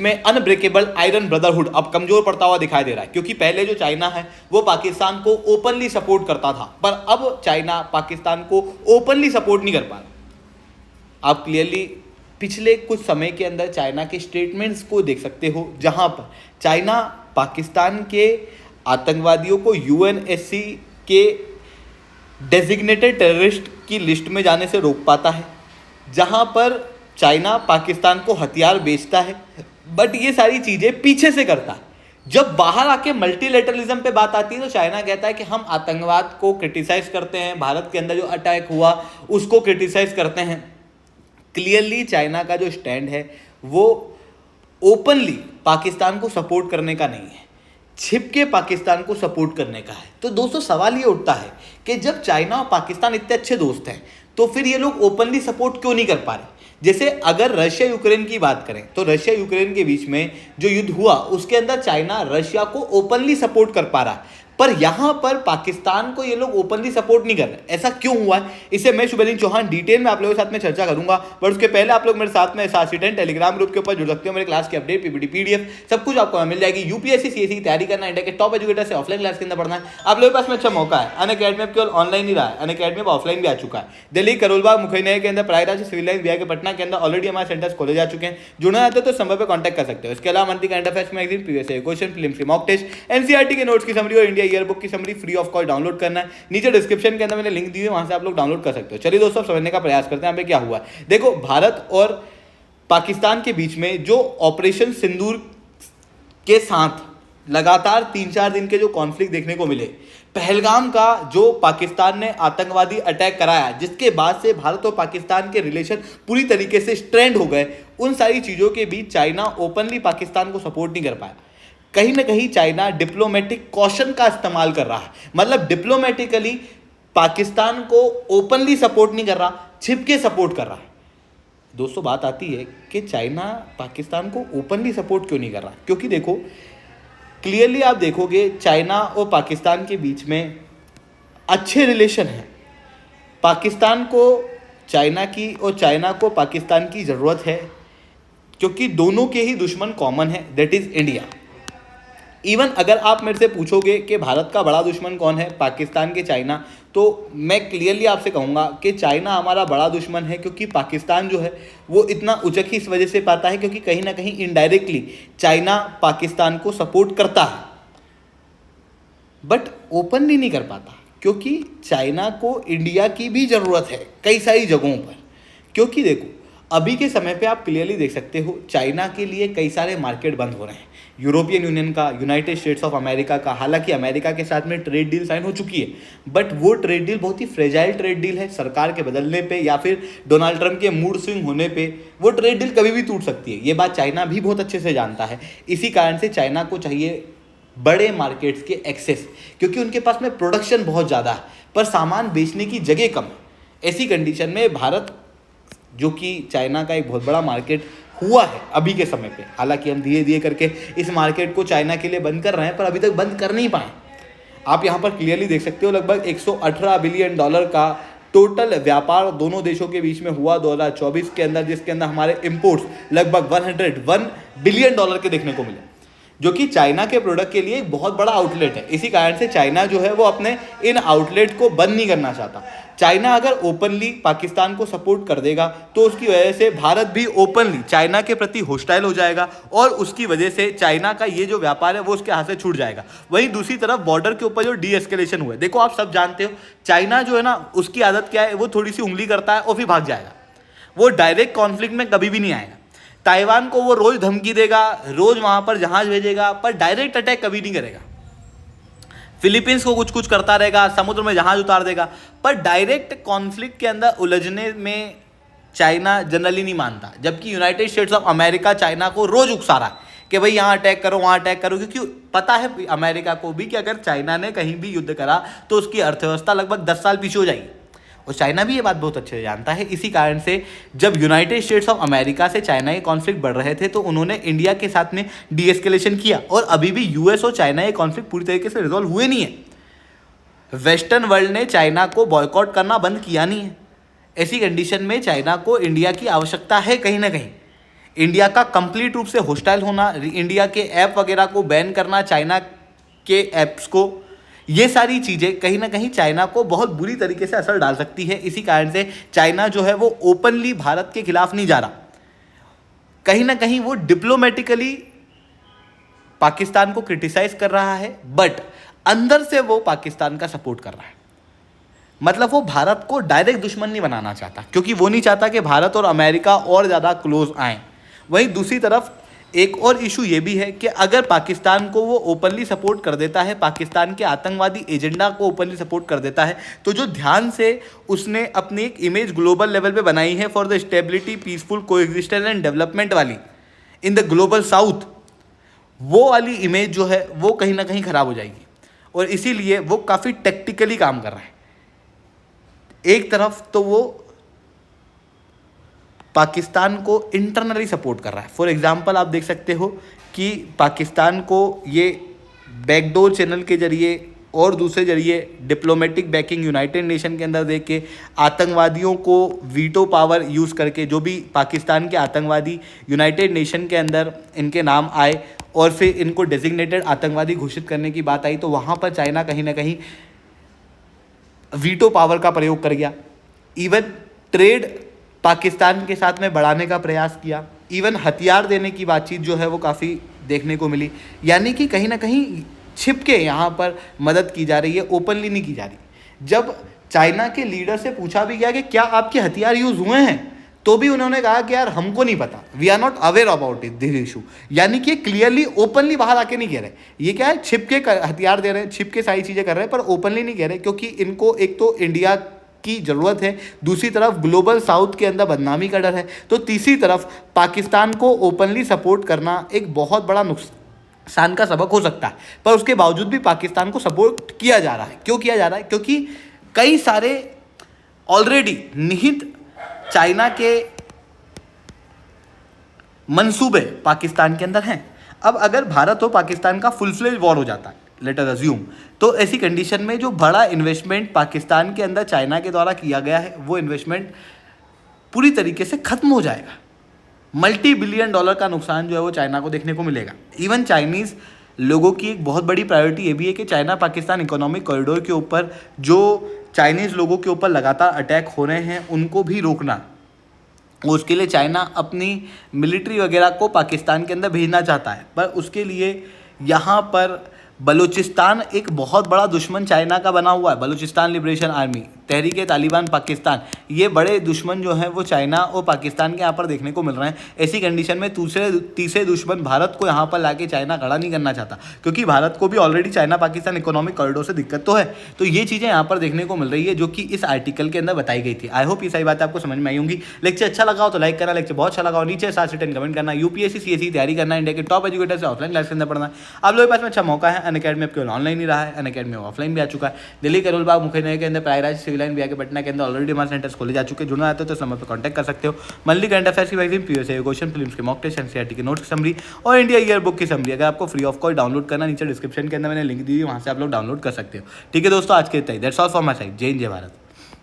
में unbreakable iron brotherhood अब कमजोर पड़ता हुआ दिखाई दे रहा है, क्योंकि पहले जो चाइना है वो पाकिस्तान को ओपनली सपोर्ट करता था, पर अब चाइना पाकिस्तान को ओपनली सपोर्ट नहीं कर पा रहा। आप क्लियरली पिछले कुछ समय के अंदर चाइना के स्टेटमेंट्स को देख सकते हो, जहां पर चाइना पाकिस्तान के आतंकवादियों को यूएनएससी के डेजिग्नेटेड टेररिस्ट की लिस्ट में जाने से रोक पाता है, जहां पर चाइना पाकिस्तान को हथियार बेचता है, बट ये सारी चीज़ें पीछे से करता है। जब बाहर आके मल्टीलेटरलिज्म पे बात आती है तो चाइना कहता है कि हम आतंकवाद को क्रिटिसाइज करते हैं, भारत के अंदर जो अटैक हुआ उसको क्रिटिसाइज करते हैं। क्लियरली चाइना का जो स्टैंड है वो ओपनली पाकिस्तान को सपोर्ट करने का नहीं है, छिप के पाकिस्तान को सपोर्ट करने का है। तो दोस्तों सवाल ये उठता है कि जब चाइना और पाकिस्तान इतने अच्छे दोस्त हैं तो फिर ये लोग ओपनली सपोर्ट क्यों नहीं कर पा रहे। जैसे अगर रशिया यूक्रेन की बात करें तो रशिया यूक्रेन के बीच में जो युद्ध हुआ उसके अंदर चाइना रशिया को ओपनली सपोर्ट कर पा रहा है, पर यहां पर पाकिस्तान को ये लोग ओपनली सपोर्ट नहीं कर रहे। ऐसा क्यों हुआ है, इसे मैं शुभलिंग चौहान डिटेल में आप लोगों के साथ में चर्चा करूंगा। बट उसके पहले आप लोग मेरे साथ में SRC10 टेलीग्राम ग्रुप के ऊपर जुड़ सकते हो। मेरे क्लास की अपडेट, पीपीटी, पीडीएफ सब कुछ आपको मिल जाएगी। यूपीएससी सीएससी की तैयारी करना, इंडिया के टॉप एजुकेटर से ऑफलाइन क्लास के अंदर पढ़ना है, आप लोगों के पास में अच्छा मौका है। अनअकैडमी केवल ऑनलाइन ही रहा है, अनअकैडमी अब ऑफलाइन भी आ चुका है। दिल्ली करोलबाग मुखैनिया के अंदर, प्रयागराज सिविल लाइन बिहार के पटना के अंदर ऑलरेडी हमारे सेंटर्स खोले जा चुके हैं। जुड़ना चाहते हो तो संभव पे कॉन्टैक्ट कर सकते हो। इसके अलावा monthly current affairs magazine, previous year question, film की मॉक टेस्ट, एनसीईआरटी के नोट्स की समरी और इंडिया ईयर बुक की summary free of cost download करना है। नीचे डिस्क्रिप्शन के अंदर मैंने लिंक दी है, वहां से आप लोग डाउनलोड कर सकते हो। चलिए दोस्तों समझने का प्रयास करते हैं यहाँ पे क्या हुआ है। देखो भारत और पाकिस्तान के बीच में जो ऑपरेशन सिंदूर के साथ लगातार 3-4 दिन के जो कॉन्फ्लिक्ट देखने को मिले, पहलगाम का जो पाकिस्तान ने आतंकवादी अटैक कराया जिसके बाद से भारत और पाकिस्तान के रिलेशन पूरी तरीके से स्ट्रेंड हो गए, उन सारी चीज़ों के बीच चाइना ओपनली पाकिस्तान को सपोर्ट नहीं कर पाया। कहीं ना कहीं चाइना डिप्लोमेटिक कॉशन का इस्तेमाल कर रहा है, मतलब डिप्लोमेटिकली पाकिस्तान को ओपनली सपोर्ट नहीं कर रहा, छिप के सपोर्ट कर रहा है। दोस्तों बात आती है कि चाइना पाकिस्तान को ओपनली सपोर्ट क्यों नहीं कर रहा, क्योंकि देखो क्लियरली आप देखोगे चाइना और पाकिस्तान के बीच में अच्छे रिलेशन हैं। पाकिस्तान को चाइना की और चाइना को पाकिस्तान की ज़रूरत है, क्योंकि दोनों के ही दुश्मन कॉमन है, दैट इज़ इंडिया। इवन अगर आप मेरे से पूछोगे कि भारत का बड़ा दुश्मन कौन है, पाकिस्तान के चाइना, तो मैं क्लियरली आपसे कहूँगा कि चाइना हमारा बड़ा दुश्मन है, क्योंकि पाकिस्तान जो है वो इतना उचक ही इस वजह से पाता है क्योंकि कहीं ना कहीं इनडायरेक्टली चाइना पाकिस्तान को सपोर्ट करता है, बट ओपनली नहीं कर पाता, क्योंकि चाइना को इंडिया की भी ज़रूरत है कई सारी जगहों पर। क्योंकि देखो अभी के समय पे आप क्लियरली देख सकते हो चाइना के लिए कई सारे मार्केट बंद हो रहे हैं, यूरोपियन यूनियन का, यूनाइटेड स्टेट्स ऑफ अमेरिका का। हालांकि अमेरिका के साथ में ट्रेड डील साइन हो चुकी है, बट वो ट्रेड डील बहुत ही फ्रेजाइल ट्रेड डील है। सरकार के बदलने पे या फिर डोनाल्ड ट्रंप के मूड स्विंग होने पे वो ट्रेड डील कभी भी टूट सकती है। ये बात चाइना भी बहुत अच्छे से जानता है। इसी कारण से चाइना को चाहिए बड़े मार्केट्स के एक्सेस, क्योंकि उनके पास में प्रोडक्शन बहुत ज़्यादा है पर सामान बेचने की जगह कम है। ऐसी कंडीशन में भारत, जो कि चाइना का एक बहुत बड़ा मार्केट हुआ है अभी के समय पे, हालांकि हम धीरे धीरे करके इस मार्केट को चाइना के लिए बंद कर रहे हैं, पर अभी तक बंद कर नहीं पाए। आप यहाँ पर क्लियरली देख सकते हो लगभग $118 बिलियन का टोटल व्यापार दोनों देशों के बीच में हुआ 2024 के अंदर, जिसके अंदर हमारे इंपोर्ट्स लगभग $101 बिलियन के देखने को मिले, जो कि चाइना के प्रोडक्ट के लिए एक बहुत बड़ा आउटलेट है। इसी कारण से चाइना जो है वो अपने इन आउटलेट को बंद नहीं करना चाहता। चाइना अगर ओपनली पाकिस्तान को सपोर्ट कर देगा तो उसकी वजह से भारत भी ओपनली चाइना के प्रति होस्टाइल हो जाएगा और उसकी वजह से चाइना का ये जो व्यापार है वो उसके हाथ से छूट जाएगा। वहीं दूसरी तरफ बॉर्डर के ऊपर जो डी एस्केलेशन हुआ है, देखो आप सब जानते हो चाइना जो है ना उसकी आदत क्या है, वो थोड़ी सी उंगली करता है और फिर भाग जाएगा। वो डायरेक्ट कॉन्फ्लिक्ट में कभी भी नहीं आएगा। ताइवान को वो रोज धमकी देगा, रोज वहां पर जहाज भेजेगा, पर डायरेक्ट अटैक कभी नहीं करेगा। फिलीपींस को कुछ कुछ करता रहेगा, समुद्र में जहाज उतार देगा, पर डायरेक्ट कॉन्फ्लिक्ट के अंदर उलझने में चाइना जनरली नहीं मानता। जबकि United states of America China को रोज उकसा रहा है कि भाई यहाँ अटैक करो, वहाँ अटैक करो, क्योंकि पता है अमेरिका को भी कि अगर चाइना ने कहीं भी युद्ध करा तो उसकी अर्थव्यवस्था लगभग 10 साल पीछे हो जाएगी, और चाइना भी ये बात बहुत अच्छे से जानता है। इसी कारण से जब यूनाइटेड स्टेट्स ऑफ अमेरिका से चाइना के कॉन्फ्लिक्ट बढ़ रहे थे तो उन्होंने इंडिया के साथ में डी एस्केलेशन किया, और अभी भी यूएस और चाइना ये कॉन्फ्लिक्ट पूरी तरीके से रिजॉल्व हुए नहीं है। वेस्टर्न वर्ल्ड ने चाइना को बॉयकॉट करना बंद किया नहीं है। ऐसी कंडीशन में चाइना को इंडिया की आवश्यकता है कहीं ना कहीं। इंडिया का कंप्लीट रूप से होस्टाइल होना, इंडिया के ऐप वगैरह को बैन करना, चाइना के ऐप्स को, ये सारी चीज़ें कहीं ना कहीं चाइना को बहुत बुरी तरीके से असर डाल सकती है। इसी कारण से चाइना जो है वो ओपनली भारत के खिलाफ नहीं जा रहा, कहीं ना कहीं वो डिप्लोमेटिकली पाकिस्तान को क्रिटिसाइज कर रहा है, बट अंदर से वो पाकिस्तान का सपोर्ट कर रहा है। मतलब वो भारत को डायरेक्ट दुश्मन नहीं बनाना चाहता, क्योंकि वो नहीं चाहता कि भारत और अमेरिका और ज़्यादा क्लोज आएँ। वहीं दूसरी तरफ एक और इशू ये भी है कि अगर पाकिस्तान को वो ओपनली सपोर्ट कर देता है, पाकिस्तान के आतंकवादी एजेंडा को ओपनली सपोर्ट कर देता है, तो जो ध्यान से उसने अपनी एक इमेज ग्लोबल लेवल पे बनाई है for the stability, peaceful coexistence and development वाली इन द ग्लोबल साउथ, वो वाली इमेज जो है वो कहीं ना कहीं ख़राब हो जाएगी। और इसीलिए वो काफ़ी टेक्टिकली काम कर रहा है। एक तरफ तो वो पाकिस्तान को इंटरनली सपोर्ट कर रहा है। फॉर एग्जांपल आप देख सकते हो कि पाकिस्तान को ये बैकडोर चैनल के जरिए और दूसरे जरिए डिप्लोमेटिक बैकिंग यूनाइटेड नेशन के अंदर दे के आतंकवादियों को वीटो पावर यूज़ करके, जो भी पाकिस्तान के आतंकवादी यूनाइटेड नेशन के अंदर इनके नाम आए और फिर इनको डेजिग्नेटेड आतंकवादी घोषित करने की बात आई, तो वहाँ पर चाइना कहीं ना कहीं वीटो पावर का प्रयोग कर गया। इवन ट्रेड पाकिस्तान के साथ में बढ़ाने का प्रयास किया, इवन हथियार देने की बातचीत जो है वो काफ़ी देखने को मिली। यानी कि कहीं ना कहीं छिप के यहाँ पर मदद की जा रही है, ओपनली नहीं की जा रही। जब चाइना के लीडर से पूछा भी गया कि क्या आपके हथियार यूज़ हुए हैं, तो भी उन्होंने कहा कि यार हमको नहीं पता, we are not aware about it this issue. यानी कि क्लियरली ओपनली बाहर आके नहीं कह रहे, ये क्या है, छिप के हथियार दे रहे हैं, छिप के सारी चीज़ें कर रहे हैं, पर ओपनली नहीं कह रहे, क्योंकि इनको एक तो इंडिया की ज़रूरत है, दूसरी तरफ ग्लोबल साउथ के अंदर बदनामी का डर है, तो तीसरी तरफ पाकिस्तान को ओपनली सपोर्ट करना एक बहुत बड़ा नुकसान का सबक हो सकता है। पर उसके बावजूद भी पाकिस्तान को सपोर्ट किया जा रहा है। क्यों किया जा रहा है? क्योंकि कई सारे ऑलरेडी निहित चाइना के मंसूबे पाकिस्तान के अंदर हैं। अब अगर भारत और पाकिस्तान का फुल फ्लेज वॉर हो जाता है, लेट अस अज्यूम, तो ऐसी कंडीशन में जो बड़ा इन्वेस्टमेंट पाकिस्तान के अंदर चाइना के द्वारा किया गया है, वो इन्वेस्टमेंट पूरी तरीके से खत्म हो जाएगा। मल्टी बिलियन डॉलर का नुकसान जो है वो चाइना को देखने को मिलेगा। इवन चाइनीज़ लोगों की एक बहुत बड़ी प्रायोरिटी ये भी है कि चाइना पाकिस्तान इकोनॉमिक कॉरिडोर के ऊपर जो चाइनीज़ लोगों के ऊपर लगातार अटैक हो रहे हैं उनको भी रोकना। उसके लिए चाइना अपनी मिलिट्री वगैरह को पाकिस्तान के अंदर भेजना चाहता है, पर उसके लिए यहाँ पर बलूचिस्तान एक बहुत बड़ा दुश्मन चाइना का बना हुआ है। बलूचिस्तान लिबरेशन आर्मी, तहरीक तालिबान पाकिस्तान, ये बड़े दुश्मन जो हैं वो चाइना और पाकिस्तान के यहाँ पर देखने को मिल रहे हैं। ऐसी कंडीशन में तीसरे दुश्मन भारत को यहाँ पर लाके चाइना खड़ा नहीं करना चाहता, क्योंकि भारत को भी already China Pakistan economic corridor से दिक्कत तो है। तो ये चीज़ें यहाँ पर देखने को मिल रही है, जो कि इस आर्टिकल के अंदर बताई गई थी। आई होप ये सारी बात आपको समझ में आई होंगी। लेक्चर अच्छा लगा हो तो लाइक करना, लेक्चर बहुत अच्छा लगा हो नीचे 7 से 10 कमेंट करना। यूपीएससी सीएससी तैयारी करना, इंडिया के टॉप एजुकेटर से ऑफलाइन क्लास के अंदर पढ़ना, आप लोगों के पास में अच्छा मौका है। अनअकैडमी आपके ऑनलाइन ही रहा है, अनअकैडमी ऑफलाइन भी आ चुका है। दिल्ली करोल बाग मुख्य के अंदर, प्रयागराज सिविल लाइन भी आके पटना के अंदर ऑलरेडी हमारे सेंटर्स खोले जा चुके हैं। जुड़ना आता है तो इस नंबर पर कॉन्टैक्ट कर सकते हो। मंथली करंट अफेयर्स की मैगजीन, पीएसए क्वेश्चन, फिल्म्स के मॉक टेस्ट, एनसीईआरटी के नोट्स की समरी और इंडिया ईयर बुक की समरी अगर आपको फ्री ऑफ कॉस्ट डाउनलोड करना, नीचे डिस्क्रिप्शन के अंदर मैंने लिंक दी है, वहाँ से आप लोग डाउनलोड कर सकते हो। ठीक है दोस्तों, आज के इतना ही। That's all for my side. जय हिंद, जय भारत।